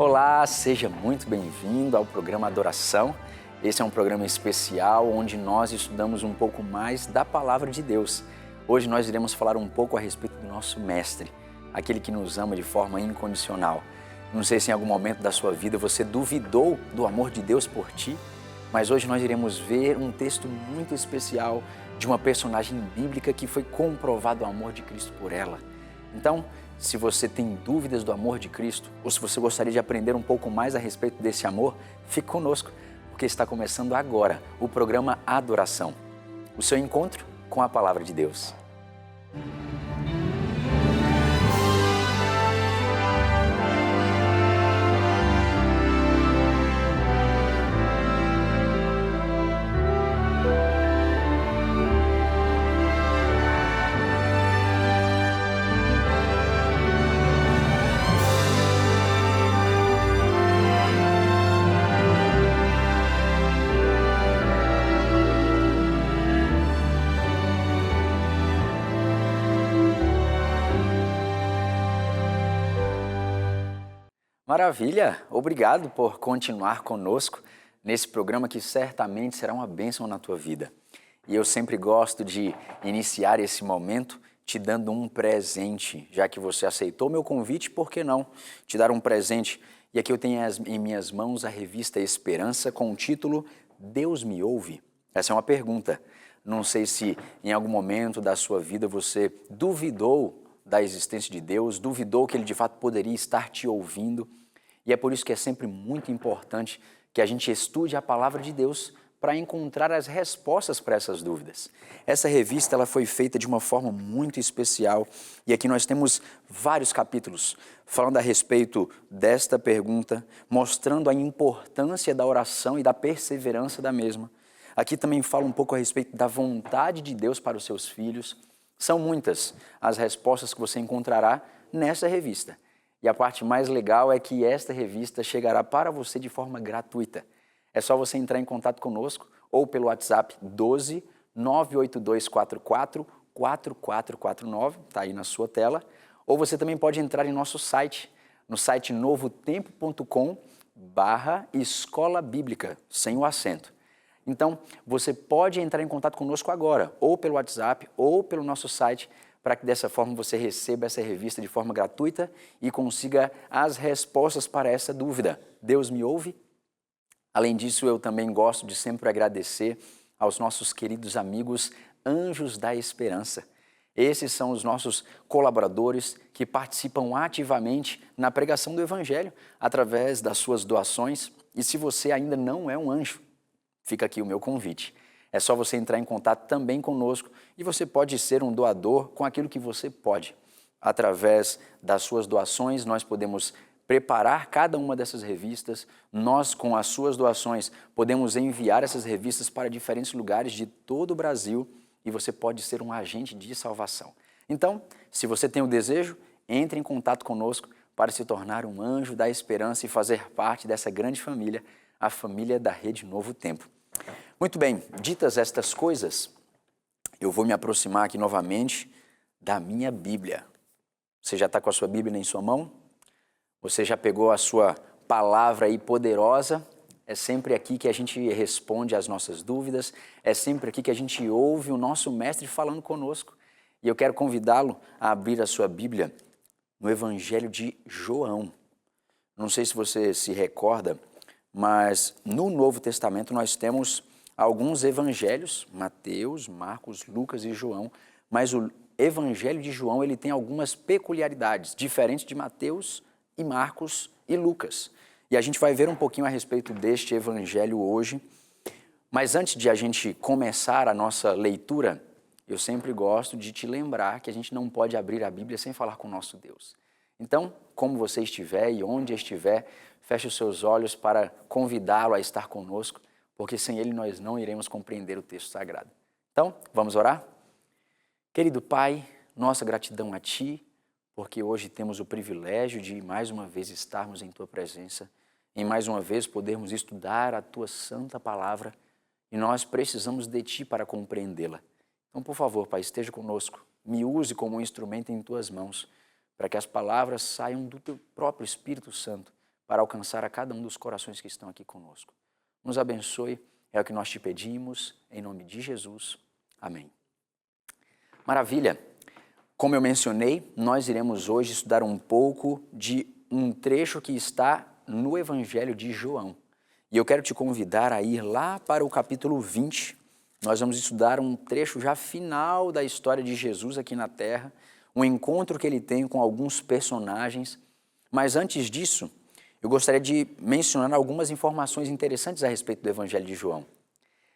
Olá, seja muito bem-vindo ao programa Adoração. Esse é um programa especial onde nós estudamos um pouco mais da Palavra de Deus. Hoje nós iremos falar um pouco a respeito do nosso Mestre, aquele que nos ama de forma incondicional. Não sei se em algum momento da sua vida você duvidou do amor de Deus por ti, mas hoje nós iremos ver um texto muito especial de uma personagem bíblica que foi comprovado o amor de Cristo por ela. Então, se você tem dúvidas do amor de Cristo, ou se você gostaria de aprender um pouco mais a respeito desse amor, fique conosco, porque está começando agora o programa Adoração, o seu encontro com a Palavra de Deus. Maravilha! Obrigado por continuar conosco nesse programa que certamente será uma bênção na tua vida. E eu sempre gosto de iniciar esse momento te dando um presente, já que você aceitou meu convite, por que não te dar um presente? E aqui eu tenho em minhas mãos a revista Esperança com o título Deus me ouve? Essa é uma pergunta. Não sei se em algum momento da sua vida você duvidou da existência de Deus, duvidou que Ele de fato poderia estar te ouvindo. E é por isso que é sempre muito importante que a gente estude a Palavra de Deus para encontrar as respostas para essas dúvidas. Essa revista ela foi feita de uma forma muito especial e aqui nós temos vários capítulos falando a respeito desta pergunta, mostrando a importância da oração e da perseverança da mesma. Aqui também fala um pouco a respeito da vontade de Deus para os seus filhos. São muitas as respostas que você encontrará nessa revista. E a parte mais legal é que esta revista chegará para você de forma gratuita. É só você entrar em contato conosco ou pelo WhatsApp 12 98244 4449, está aí na sua tela. Ou você também pode entrar em nosso site, no site novotempo.com/escola bíblica, sem o acento. Então, você pode entrar em contato conosco agora, ou pelo WhatsApp, ou pelo nosso site, para que dessa forma você receba essa revista de forma gratuita e consiga as respostas para essa dúvida. Deus me ouve? Além disso, eu também gosto de sempre agradecer aos nossos queridos amigos Anjos da Esperança. Esses são os nossos colaboradores que participam ativamente na pregação do Evangelho através das suas doações. E se você ainda não é um anjo, fica aqui o meu convite. É só você entrar em contato também conosco e você pode ser um doador com aquilo que você pode. Através das suas doações, nós podemos preparar cada uma dessas revistas. Nós, com as suas doações, podemos enviar essas revistas para diferentes lugares de todo o Brasil e você pode ser um agente de salvação. Então, se você tem o desejo, entre em contato conosco para se tornar um anjo da esperança e fazer parte dessa grande família, a família da Rede Novo Tempo. Muito bem, ditas estas coisas, eu vou me aproximar aqui novamente da minha Bíblia. Você já está com a sua Bíblia em sua mão? Você já pegou a sua palavra aí poderosa? É sempre aqui que a gente responde às nossas dúvidas, é sempre aqui que a gente ouve o nosso Mestre falando conosco. E eu quero convidá-lo a abrir a sua Bíblia no Evangelho de João. Não sei se você se recorda, mas no Novo Testamento nós temos alguns evangelhos, Mateus, Marcos, Lucas e João, mas o Evangelho de João ele tem algumas peculiaridades, diferentes de Mateus e Marcos e Lucas. E a gente vai ver um pouquinho a respeito deste evangelho hoje. Mas antes de a gente começar a nossa leitura, eu sempre gosto de te lembrar que a gente não pode abrir a Bíblia sem falar com o nosso Deus. Então, como você estiver e onde estiver, feche os seus olhos para convidá-lo a estar conosco, porque sem ele nós não iremos compreender o texto sagrado. Então, vamos orar? Querido Pai, nossa gratidão a Ti, porque hoje temos o privilégio de mais uma vez estarmos em Tua presença, em mais uma vez podermos estudar a Tua santa palavra e nós precisamos de Ti para compreendê-la. Então, por favor, Pai, esteja conosco, me use como um instrumento em Tuas mãos, para que as palavras saiam do Teu próprio Espírito Santo, para alcançar a cada um dos corações que estão aqui conosco. Nos abençoe, é o que nós te pedimos, em nome de Jesus. Amém. Maravilha! Como eu mencionei, nós iremos hoje estudar um pouco de um trecho que está no Evangelho de João. E eu quero te convidar a ir lá para o capítulo 20. Nós vamos estudar um trecho já final da história de Jesus aqui na Terra, um encontro que ele tem com alguns personagens. Mas antes disso, eu gostaria de mencionar algumas informações interessantes a respeito do Evangelho de João.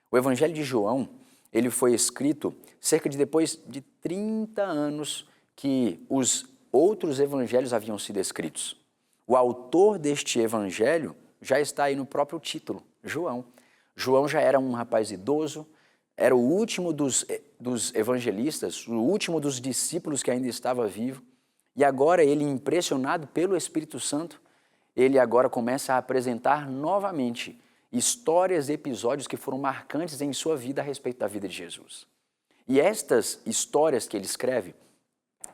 O Evangelho de João, ele foi escrito cerca de depois de 30 anos que os outros evangelhos haviam sido escritos. O autor deste evangelho já está aí no próprio título, João. João já era um rapaz idoso, era o último dos evangelistas, o último dos discípulos que ainda estava vivo, e agora ele, impressionado pelo Espírito Santo, ele agora começa a apresentar novamente histórias, episódios que foram marcantes em sua vida a respeito da vida de Jesus. E estas histórias que ele escreve,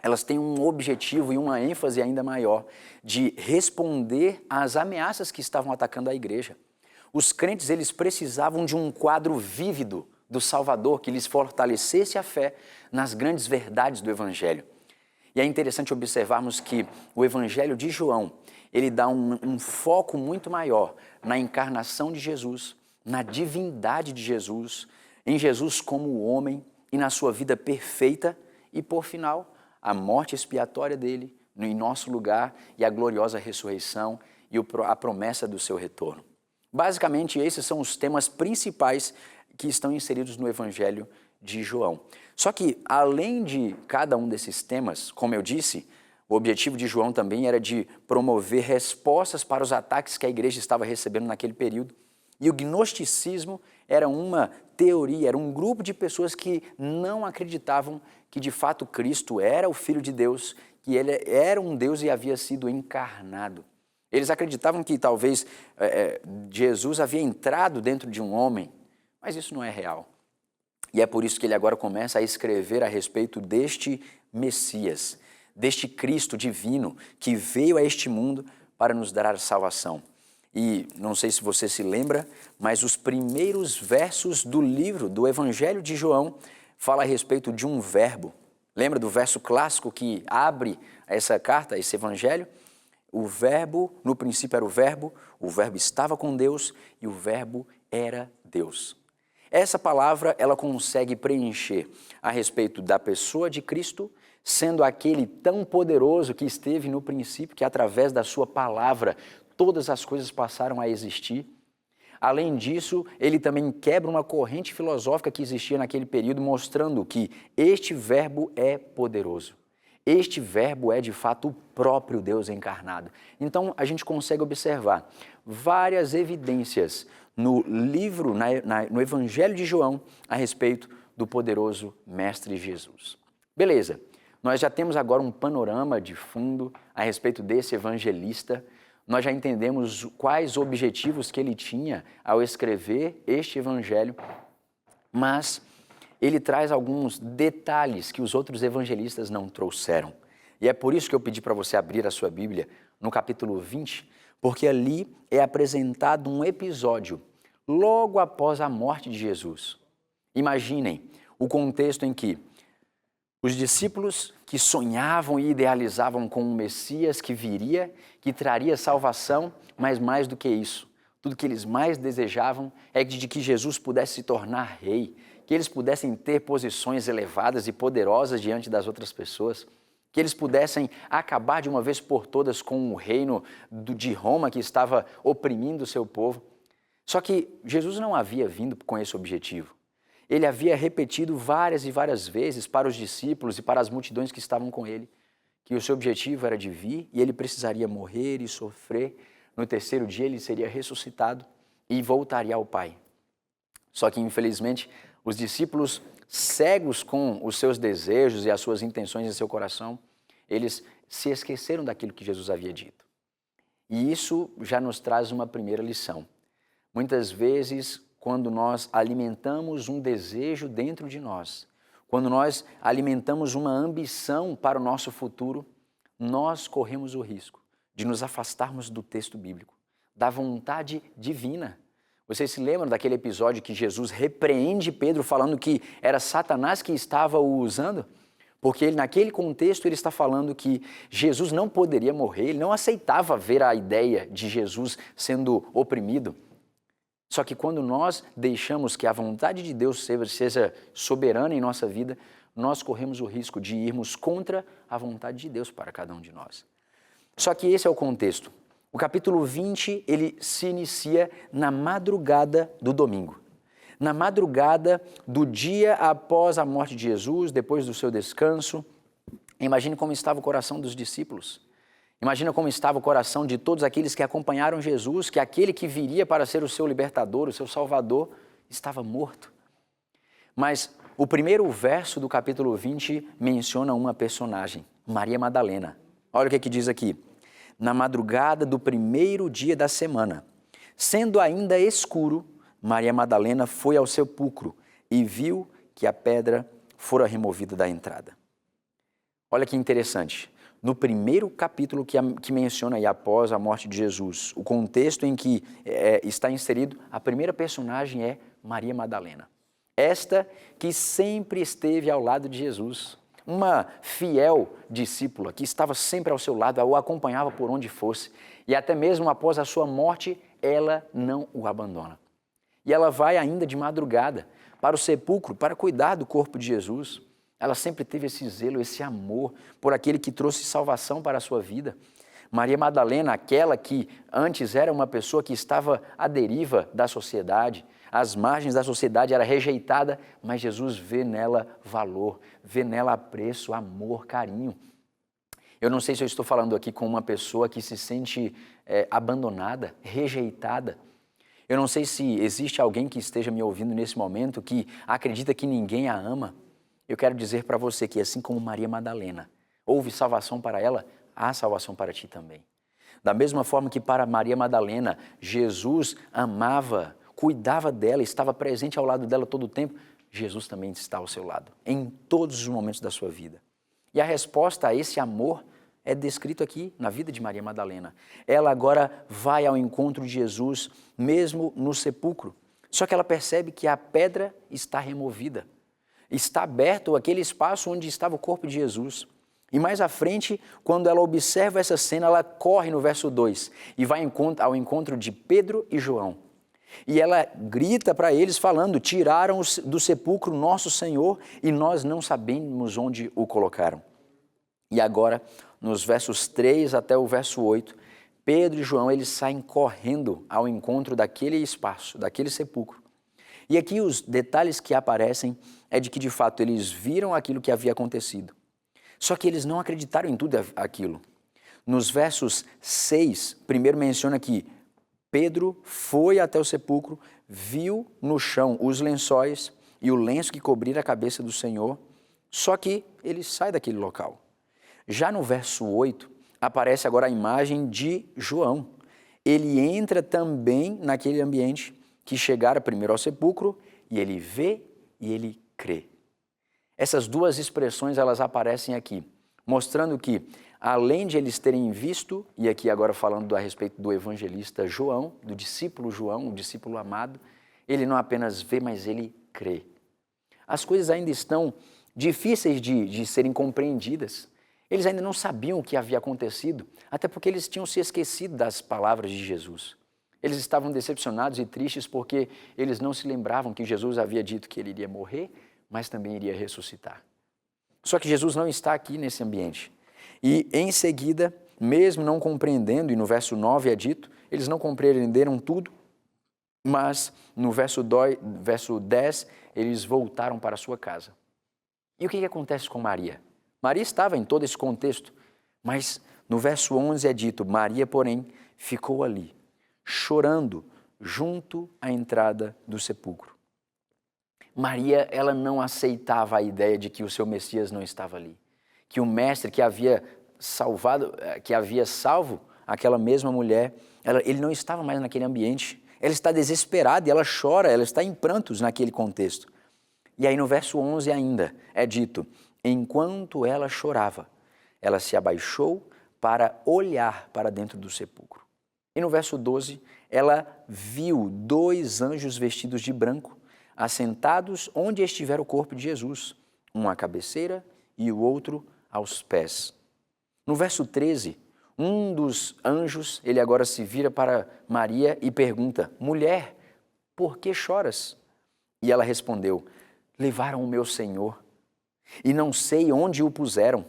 elas têm um objetivo e uma ênfase ainda maior de responder às ameaças que estavam atacando a igreja. Os crentes, eles precisavam de um quadro vívido do Salvador que lhes fortalecesse a fé nas grandes verdades do Evangelho. E é interessante observarmos que o Evangelho de João, ele dá um foco muito maior na encarnação de Jesus, na divindade de Jesus, em Jesus como homem e na sua vida perfeita e, por final, a morte expiatória dele em nosso lugar e a gloriosa ressurreição e a promessa do seu retorno. Basicamente, esses são os temas principais que estão inseridos no Evangelho de João. Só que, além de cada um desses temas, como eu disse, o objetivo de João também era de promover respostas para os ataques que a igreja estava recebendo naquele período. E o gnosticismo era uma teoria, era um grupo de pessoas que não acreditavam que de fato Cristo era o Filho de Deus, que ele era um Deus e havia sido encarnado. Eles acreditavam que talvez Jesus havia entrado dentro de um homem, mas isso não é real. E é por isso que ele agora começa a escrever a respeito deste Messias, deste Cristo divino que veio a este mundo para nos dar a salvação. E não sei se você se lembra, mas os primeiros versos do livro, do Evangelho de João, fala a respeito de um verbo. Lembra do verso clássico que abre essa carta, esse Evangelho? O verbo, no princípio era o verbo estava com Deus e o verbo era Deus. Essa palavra, ela consegue preencher a respeito da pessoa de Cristo, sendo aquele tão poderoso que esteve no princípio, que através da sua palavra todas as coisas passaram a existir. Além disso, ele também quebra uma corrente filosófica que existia naquele período, mostrando que este verbo é poderoso. Este verbo é, de fato, o próprio Deus encarnado. Então, a gente consegue observar várias evidências no livro, no Evangelho de João, a respeito do poderoso Mestre Jesus. Beleza, nós já temos agora um panorama de fundo a respeito desse evangelista. Nós já entendemos quais objetivos que ele tinha ao escrever este evangelho, mas ele traz alguns detalhes que os outros evangelistas não trouxeram. E é por isso que eu pedi para você abrir a sua Bíblia no capítulo 20, porque ali é apresentado um episódio logo após a morte de Jesus. Imaginem o contexto em que os discípulos que sonhavam e idealizavam com um Messias que viria, que traria salvação, mas mais do que isso, tudo que eles mais desejavam é de que Jesus pudesse se tornar rei, que eles pudessem ter posições elevadas e poderosas diante das outras pessoas, que eles pudessem acabar de uma vez por todas com o reino de Roma que estava oprimindo o seu povo. Só que Jesus não havia vindo com esse objetivo. Ele havia repetido várias e várias vezes para os discípulos e para as multidões que estavam com ele, que o seu objetivo era de vir e ele precisaria morrer e sofrer. No terceiro dia ele seria ressuscitado e voltaria ao Pai. Só que, infelizmente, os discípulos, cegos com os seus desejos e as suas intenções em seu coração, eles se esqueceram daquilo que Jesus havia dito. E isso já nos traz uma primeira lição. Muitas vezes, quando nós alimentamos um desejo dentro de nós, quando nós alimentamos uma ambição para o nosso futuro, nós corremos o risco de nos afastarmos do texto bíblico, da vontade divina. Vocês se lembram daquele episódio que Jesus repreende Pedro falando que era Satanás que estava o usando? Porque naquele contexto ele está falando que Jesus não poderia morrer, ele não aceitava ver a ideia de Jesus sendo oprimido. Só que quando nós deixamos que a vontade de Deus seja soberana em nossa vida, nós corremos o risco de irmos contra a vontade de Deus para cada um de nós. Só que esse é o contexto. O capítulo 20, ele se inicia na madrugada do domingo. Na madrugada do dia após a morte de Jesus, depois do seu descanso. Imagine como estava o coração dos discípulos. Imagina como estava o coração de todos aqueles que acompanharam Jesus, que aquele que viria para ser o seu libertador, o seu salvador, estava morto. Mas o primeiro verso do capítulo 20 menciona uma personagem, Maria Madalena. Olha o que diz aqui. Na madrugada do primeiro dia da semana, sendo ainda escuro, Maria Madalena foi ao sepulcro e viu que a pedra fora removida da entrada. Olha que interessante. No primeiro capítulo que menciona aí após a morte de Jesus, o contexto em que está inserido, a primeira personagem é Maria Madalena. Esta que sempre esteve ao lado de Jesus. Uma fiel discípula que estava sempre ao seu lado, o acompanhava por onde fosse. E até mesmo após a sua morte, ela não o abandona. E ela vai ainda de madrugada para o sepulcro, para cuidar do corpo de Jesus. Ela sempre teve esse zelo, esse amor por aquele que trouxe salvação para a sua vida. Maria Madalena, aquela que antes era uma pessoa que estava à deriva da sociedade, às margens da sociedade, era rejeitada, mas Jesus vê nela valor, vê nela apreço, amor, carinho. Eu não sei se eu estou falando aqui com uma pessoa que se sente abandonada, rejeitada. Eu não sei se existe alguém que esteja me ouvindo nesse momento que acredita que ninguém a ama. Eu quero dizer para você que assim como Maria Madalena, houve salvação para ela, há salvação para ti também. Da mesma forma que para Maria Madalena, Jesus amava, cuidava dela, estava presente ao lado dela todo o tempo, Jesus também está ao seu lado, em todos os momentos da sua vida. E a resposta a esse amor é descrito aqui na vida de Maria Madalena. Ela agora vai ao encontro de Jesus, mesmo no sepulcro. Só que ela percebe que a pedra está removida. Está aberto aquele espaço onde estava o corpo de Jesus. E mais à frente, quando ela observa essa cena, ela corre no verso 2 e vai ao encontro de Pedro e João. E ela grita para eles falando, tiraram do sepulcro nosso Senhor e nós não sabemos onde o colocaram. E agora, nos versos 3 até o verso 8, Pedro e João, eles saem correndo ao encontro daquele espaço, daquele sepulcro. E aqui os detalhes que aparecem é de que, de fato, eles viram aquilo que havia acontecido. Só que eles não acreditaram em tudo aquilo. Nos versos 6, primeiro menciona que Pedro foi até o sepulcro, viu no chão os lençóis e o lenço que cobria a cabeça do Senhor, só que ele sai daquele local. Já no verso 8, aparece agora a imagem de João. Ele entra também naquele ambiente que chegara primeiro ao sepulcro e ele vê e ele crê. Essas duas expressões, elas aparecem aqui, mostrando que, além de eles terem visto, e aqui agora falando a respeito do evangelista João, do discípulo João, o discípulo amado, ele não apenas vê, mas ele crê. As coisas ainda estão difíceis de serem compreendidas. Eles ainda não sabiam o que havia acontecido, até porque eles tinham se esquecido das palavras de Jesus. Eles estavam decepcionados e tristes porque eles não se lembravam que Jesus havia dito que ele iria morrer, mas também iria ressuscitar. Só que Jesus não está aqui nesse ambiente. E em seguida, mesmo não compreendendo, e no verso 9 é dito, eles não compreenderam tudo, mas no verso 10, eles voltaram para a sua casa. E o que acontece com Maria? Maria estava em todo esse contexto, mas no verso 11 é dito, Maria, porém, ficou ali, chorando junto à entrada do sepulcro. Maria, ela não aceitava a ideia de que o seu Messias não estava ali, que o mestre que havia salvo aquela mesma mulher, ele não estava mais naquele ambiente. Ela está desesperada e ela chora, ela está em prantos naquele contexto. E aí no verso 11 ainda é dito, enquanto ela chorava, ela se abaixou para olhar para dentro do sepulcro. E no verso 12, ela viu 2 anjos vestidos de branco, assentados onde estivera o corpo de Jesus, um à cabeceira e o outro aos pés. No verso 13, um dos anjos, ele agora se vira para Maria e pergunta: mulher, por que choras? E ela respondeu: levaram o meu Senhor e não sei onde o puseram.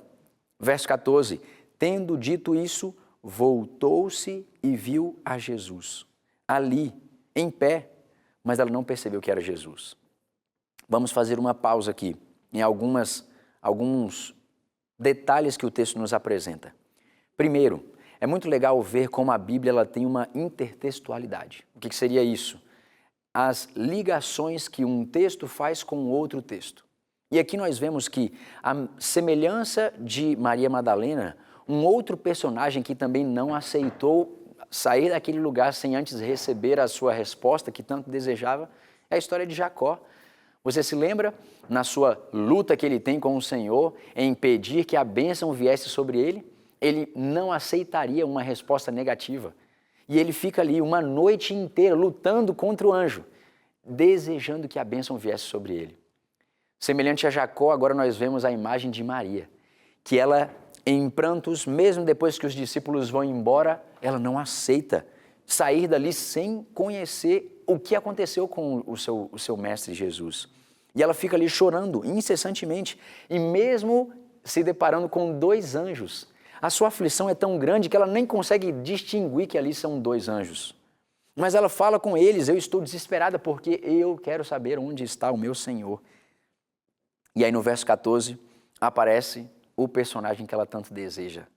Verso 14, tendo dito isso, voltou-se e viu a Jesus, ali, em pé, mas ela não percebeu que era Jesus. Vamos fazer uma pausa aqui, em alguns detalhes que o texto nos apresenta. Primeiro, é muito legal ver como a Bíblia ela tem uma intertextualidade. O que seria isso? As ligações que um texto faz com outro texto. E aqui nós vemos que a semelhança de Maria Madalena, um outro personagem que também não aceitou sair daquele lugar sem antes receber a sua resposta que tanto desejava, é a história de Jacó. Você se lembra, na sua luta que ele tem com o Senhor, em impedir que a bênção viesse sobre ele? Ele não aceitaria uma resposta negativa. E ele fica ali uma noite inteira lutando contra o anjo, desejando que a bênção viesse sobre ele. Semelhante a Jacó, agora nós vemos a imagem de Maria, que ela, em prantos, mesmo depois que os discípulos vão embora, ela não aceita sair dali sem conhecer o que aconteceu com o seu mestre Jesus. E ela fica ali chorando incessantemente, e mesmo se deparando com 2 anjos, a sua aflição é tão grande que ela nem consegue distinguir que ali são 2 anjos. Mas ela fala com eles: eu estou desesperada porque eu quero saber onde está o meu Senhor. E aí no verso 14 aparece o personagem que ela tanto deseja.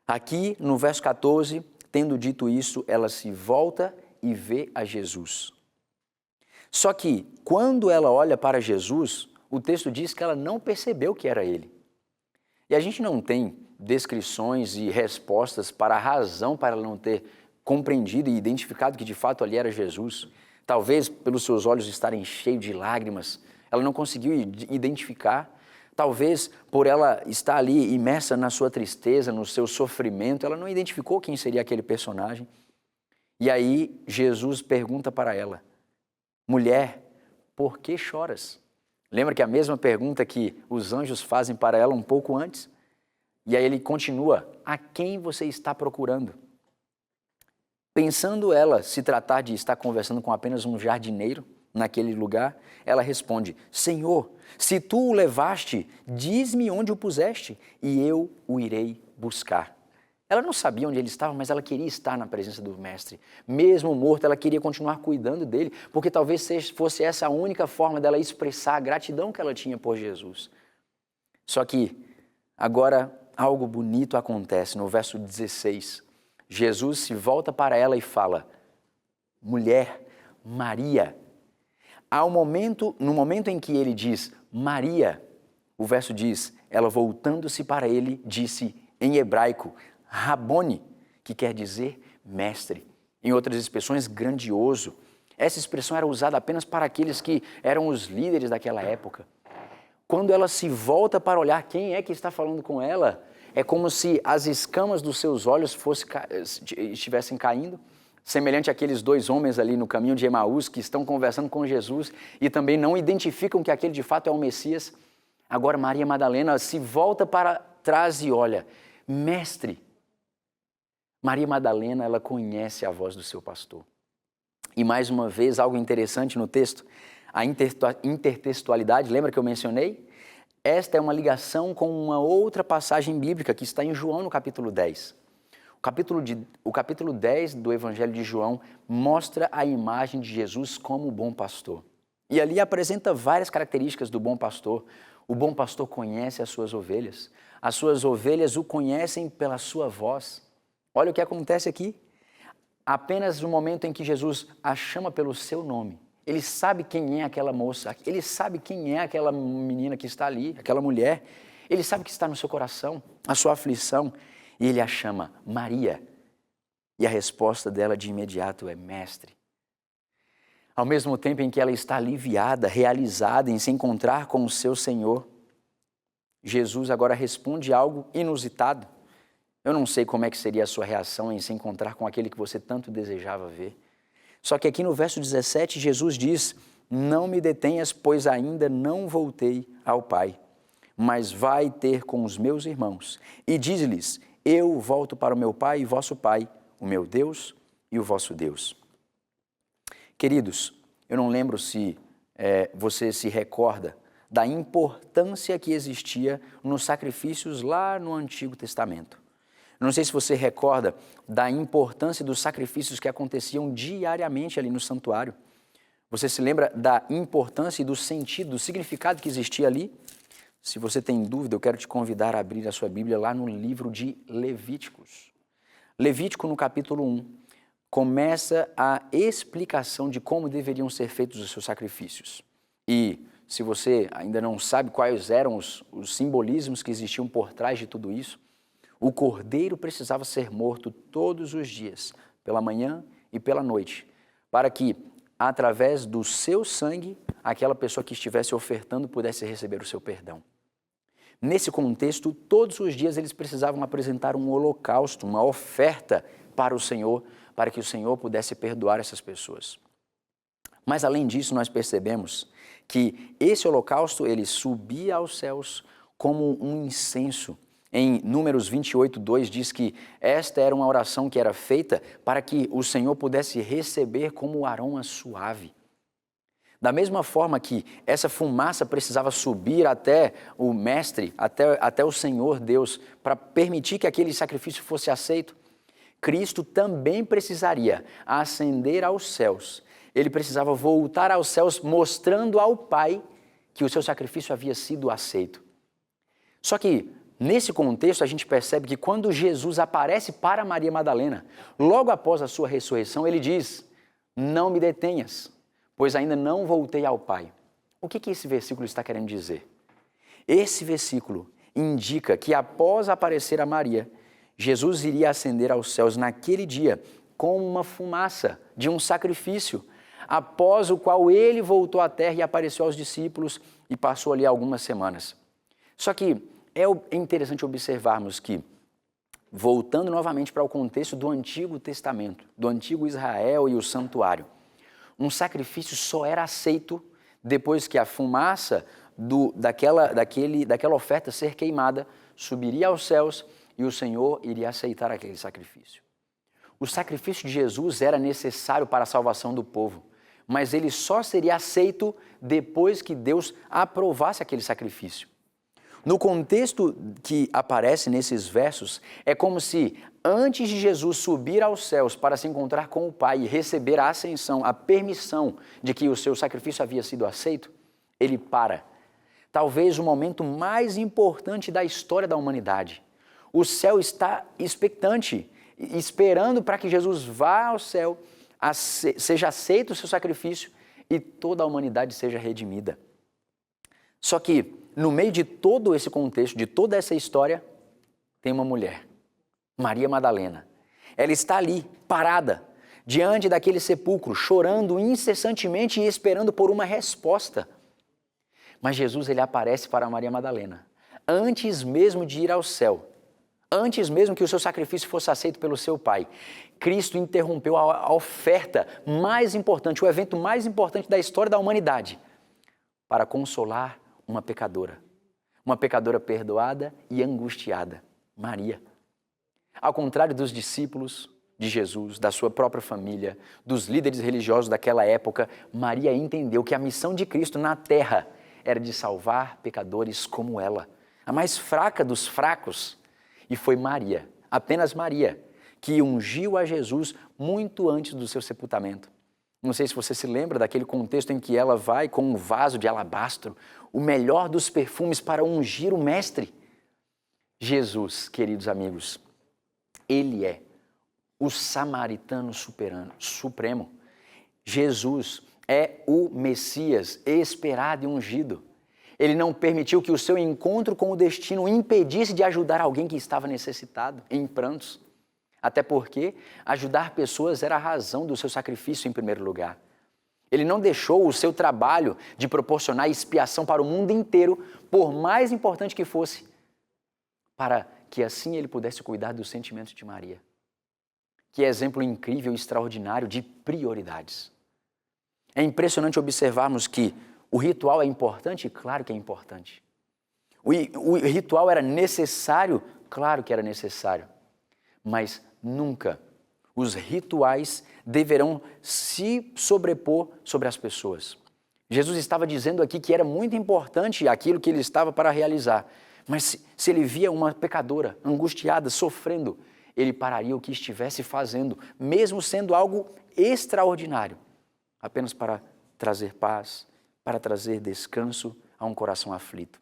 Aqui no verso 14, tendo dito isso, ela se volta e vê a Jesus. Só que quando ela olha para Jesus, o texto diz que ela não percebeu que era ele. E a gente não tem descrições e respostas para a razão para ela não ter compreendido e identificado que de fato ali era Jesus. Talvez pelos seus olhos estarem cheios de lágrimas, ela não conseguiu identificar. Talvez por ela estar ali imersa na sua tristeza, no seu sofrimento, ela não identificou quem seria aquele personagem. E aí Jesus pergunta para ela: mulher, por que choras? Lembra que a mesma pergunta que os anjos fazem para ela um pouco antes? E aí ele continua: a quem você está procurando? Pensando ela se tratar de estar conversando com apenas um jardineiro naquele lugar, ela responde: Senhor, se tu o levaste, diz-me onde o puseste e eu o irei buscar. Ela não sabia onde ele estava, mas ela queria estar na presença do mestre. Mesmo morto, ela queria continuar cuidando dele, porque talvez fosse essa a única forma dela expressar a gratidão que ela tinha por Jesus. Só que agora algo bonito acontece no verso 16. Jesus se volta para ela e fala: mulher, Maria. No momento em que ele diz Maria, o verso diz, ela voltando-se para ele, disse em hebraico, Rabone, que quer dizer mestre. Em outras expressões, grandioso. Essa expressão era usada apenas para aqueles que eram os líderes daquela época. Quando ela se volta para olhar quem é que está falando com ela, é como se as escamas dos seus olhos estivessem caindo, semelhante àqueles 2 homens ali no caminho de Emaús que estão conversando com Jesus e também não identificam que aquele de fato é o Messias. Agora Maria Madalena se volta para trás e olha, mestre. Maria Madalena, ela conhece a voz do seu pastor. E mais uma vez, algo interessante no texto, a intertextualidade, lembra que eu mencionei? Esta é uma ligação com uma outra passagem bíblica que está em João no capítulo 10. O capítulo 10 do Evangelho de João mostra a imagem de Jesus como o bom pastor. E ali apresenta várias características do bom pastor. O bom pastor conhece as suas ovelhas o conhecem pela sua voz. Olha o que acontece aqui. Apenas no momento em que Jesus a chama pelo seu nome, ele sabe quem é aquela moça, ele sabe quem é aquela menina que está ali, aquela mulher, ele sabe o que está no seu coração, a sua aflição, e ele a chama Maria. E a resposta dela de imediato é mestre. Ao mesmo tempo em que ela está aliviada, realizada em se encontrar com o seu Senhor, Jesus agora responde algo inusitado. Eu não sei como é que seria a sua reação em se encontrar com aquele que você tanto desejava ver. Só que aqui no verso 17, Jesus diz: não me detenhas, pois ainda não voltei ao Pai, mas vai ter com os meus irmãos. E diz-lhes: eu volto para o meu Pai e vosso Pai, o meu Deus e o vosso Deus. Queridos, eu não lembro se você se recorda da importância que existia nos sacrifícios lá no Antigo Testamento. Não sei se você recorda da importância dos sacrifícios que aconteciam diariamente ali no santuário. Você se lembra da importância e do sentido, do significado que existia ali? Se você tem dúvida, eu quero te convidar a abrir a sua Bíblia lá no livro de Levíticos. Levítico, no capítulo 1, começa a explicação de como deveriam ser feitos os seus sacrifícios. E se você ainda não sabe quais eram os simbolismos que existiam por trás de tudo isso, o cordeiro precisava ser morto todos os dias, pela manhã e pela noite, para que, através do seu sangue, aquela pessoa que estivesse ofertando pudesse receber o seu perdão. Nesse contexto, todos os dias eles precisavam apresentar um holocausto, uma oferta para o Senhor, para que o Senhor pudesse perdoar essas pessoas. Mas, além disso, nós percebemos que esse holocausto, ele subia aos céus como um incenso. Em Números 28, 2 diz que esta era uma oração que era feita para que o Senhor pudesse receber como aroma suave. Da mesma forma que essa fumaça precisava subir até o Mestre, até o Senhor Deus, para permitir que aquele sacrifício fosse aceito, Cristo também precisaria ascender aos céus. Ele precisava voltar aos céus mostrando ao Pai que o seu sacrifício havia sido aceito. Só que, nesse contexto, a gente percebe que quando Jesus aparece para Maria Madalena, logo após a sua ressurreição, ele diz: não me detenhas, pois ainda não voltei ao Pai. O que esse versículo está querendo dizer? Esse versículo indica que após aparecer a Maria, Jesus iria ascender aos céus naquele dia como uma fumaça de um sacrifício, após o qual ele voltou à terra e apareceu aos discípulos e passou ali algumas semanas. Só que é interessante observarmos que, voltando novamente para o contexto do Antigo Testamento, do Antigo Israel e o santuário, um sacrifício só era aceito depois que a fumaça daquela oferta ser queimada subiria aos céus e o Senhor iria aceitar aquele sacrifício. O sacrifício de Jesus era necessário para a salvação do povo, mas ele só seria aceito depois que Deus aprovasse aquele sacrifício. No contexto que aparece nesses versos, é como se antes de Jesus subir aos céus para se encontrar com o Pai e receber a ascensão, a permissão de que o seu sacrifício havia sido aceito, ele para. Talvez o momento mais importante da história da humanidade. O céu está expectante, esperando para que Jesus vá ao céu, seja aceito o seu sacrifício e toda a humanidade seja redimida. Só que, no meio de todo esse contexto, de toda essa história, tem uma mulher, Maria Madalena. Ela está ali, parada, diante daquele sepulcro, chorando incessantemente e esperando por uma resposta. Mas Jesus, ele aparece para Maria Madalena, antes mesmo de ir ao céu, antes mesmo que o seu sacrifício fosse aceito pelo seu Pai. Cristo interrompeu a oferta mais importante, o evento mais importante da história da humanidade, para consolar uma pecadora perdoada e angustiada, Maria. Ao contrário dos discípulos de Jesus, da sua própria família, dos líderes religiosos daquela época, Maria entendeu que a missão de Cristo na terra era de salvar pecadores como ela, a mais fraca dos fracos. E foi Maria, apenas Maria, que ungiu a Jesus muito antes do seu sepultamento. Não sei se você se lembra daquele contexto em que ela vai com um vaso de alabastro, o melhor dos perfumes para ungir o Mestre. Jesus, queridos amigos, ele é o samaritano supremo. Jesus é o Messias esperado e ungido. Ele não permitiu que o seu encontro com o destino o impedisse de ajudar alguém que estava necessitado, em prantos. Até porque ajudar pessoas era a razão do seu sacrifício em primeiro lugar. Ele não deixou o seu trabalho de proporcionar expiação para o mundo inteiro, por mais importante que fosse, para que assim ele pudesse cuidar dos sentimentos de Maria. Que exemplo incrível e extraordinário de prioridades. É impressionante observarmos que o ritual é importante? Claro que é importante. O ritual era necessário? Claro que era necessário. Mas nunca os rituais deverão se sobrepor sobre as pessoas. Jesus estava dizendo aqui que era muito importante aquilo que ele estava para realizar. Mas se ele via uma pecadora angustiada, sofrendo, ele pararia o que estivesse fazendo, mesmo sendo algo extraordinário, apenas para trazer paz, para trazer descanso a um coração aflito.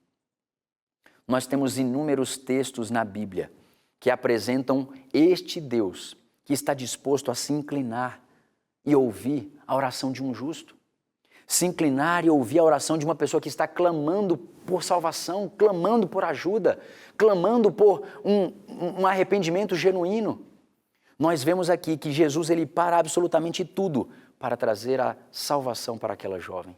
Nós temos inúmeros textos na Bíblia que apresentam este Deus que está disposto a se inclinar e ouvir a oração de um justo. Se inclinar e ouvir a oração de uma pessoa que está clamando por salvação, clamando por ajuda, clamando por um arrependimento genuíno. Nós vemos aqui que Jesus ele para absolutamente tudo para trazer a salvação para aquela jovem.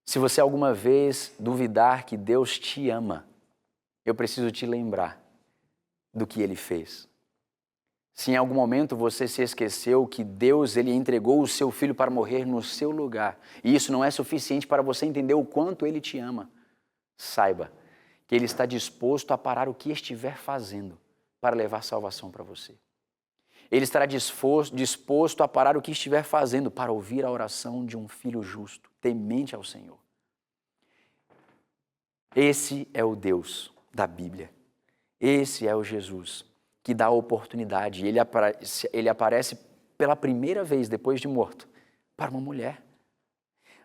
Se você alguma vez duvidar que Deus te ama, eu preciso te lembrar do que Ele fez. Se em algum momento você se esqueceu que Deus ele entregou o seu Filho para morrer no seu lugar, e isso não é suficiente para você entender o quanto Ele te ama, saiba que Ele está disposto a parar o que estiver fazendo para levar salvação para você. Ele estará disposto a parar o que estiver fazendo para ouvir a oração de um filho justo, temente ao Senhor. Esse é o Deus da Bíblia. Esse é o Jesus que dá a oportunidade. Ele aparece pela primeira vez depois de morto para uma mulher.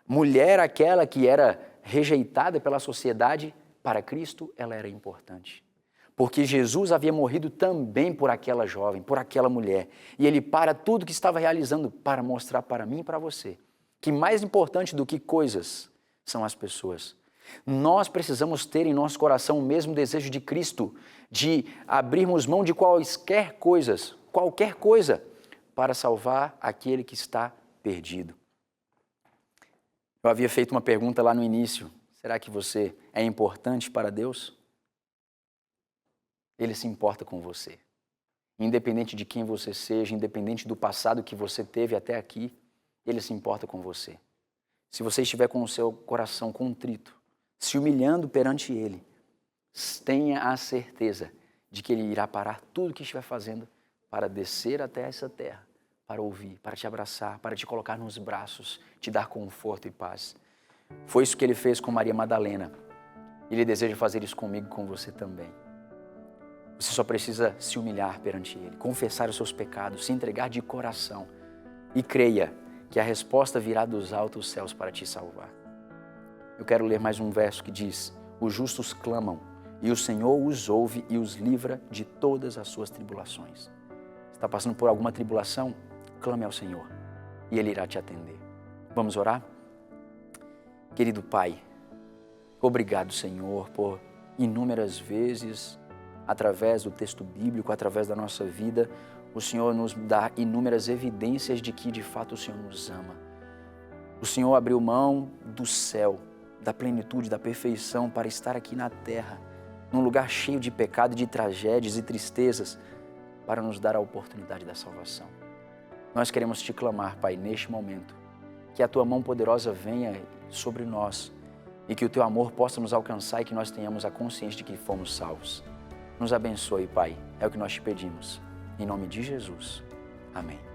Mulher aquela que era rejeitada pela sociedade, para Cristo ela era importante. Porque Jesus havia morrido também por aquela jovem, por aquela mulher. E ele para tudo que estava realizando para mostrar para mim e para você que mais importante do que coisas são as pessoas. Nós precisamos ter em nosso coração o mesmo desejo de Cristo, de abrirmos mão de qualquer coisa, para salvar aquele que está perdido. Eu havia feito uma pergunta lá no início. Será que você é importante para Deus? Ele se importa com você. Independente de quem você seja, independente do passado que você teve até aqui, Ele se importa com você. Se você estiver com o seu coração contrito, se humilhando perante Ele, tenha a certeza de que Ele irá parar tudo o que estiver fazendo para descer até essa terra, para ouvir, para te abraçar, para te colocar nos braços, te dar conforto e paz. Foi isso que Ele fez com Maria Madalena. Ele deseja fazer isso comigo e com você também. Você só precisa se humilhar perante Ele, confessar os seus pecados, se entregar de coração e creia que a resposta virá dos altos céus para te salvar. Eu quero ler mais um verso que diz: os justos clamam e o Senhor os ouve e os livra de todas as suas tribulações. Está passando por alguma tribulação? Clame ao Senhor e Ele irá te atender. Vamos orar? Querido Pai, obrigado, Senhor, por inúmeras vezes, através do texto bíblico, através da nossa vida, o Senhor nos dá inúmeras evidências de que, de fato, o Senhor nos ama. O Senhor abriu mão do céu, da plenitude, da perfeição, para estar aqui na terra, num lugar cheio de pecado, de tragédias e tristezas, para nos dar a oportunidade da salvação. Nós queremos te clamar, Pai, neste momento, que a Tua mão poderosa venha sobre nós e que o Teu amor possa nos alcançar e que nós tenhamos a consciência de que fomos salvos. Nos abençoe, Pai, é o que nós te pedimos. Em nome de Jesus. Amém.